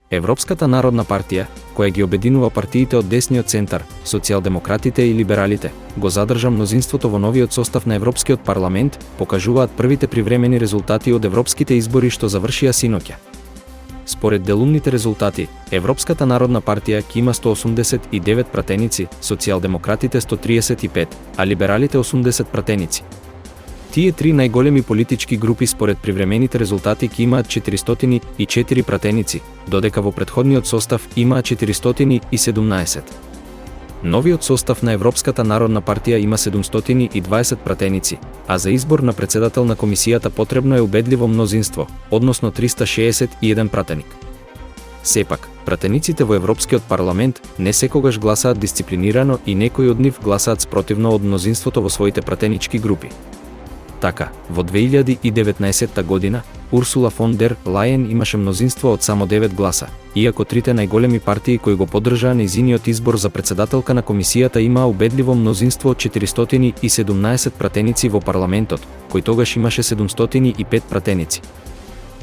Европската народна партија, која ги обединува партиите од десниот центар, социјалдемократите и либералите, го задржа мнозинството во новиот состав на Европскиот парламент, покажуваат првите привремени резултати од европските избори што завршија синоќа. Според делумните резултати, Европската народна партија ќе има 189 пратеници, социјалдемократите 135, а либералите 80 пратеници. Тие три најголеми политички групи според привремените резултати ќе имаат 404 пратеници, додека во претходниот состав имаа 417. Новиот состав на Европската народна партија има 720 пратеници, а за избор на председател на комисијата потребно е убедливо мнозинство, односно 361 пратеник. Сепак, пратениците во Европскиот парламент не секогаш гласаат дисциплинирано и некои од нив гласаат спротивно од мнозинството во своите пратенички групи. Така, во 2019 година, Урсула фон дер Лајен имаше мнозинство од само 9 гласа, иако трите најголеми партии кои го поддржаа нејзиниот избор за председателка на комисијата имаа убедливо мнозинство од 417 пратеници во парламентот, кој тогаш имаше 705 пратеници.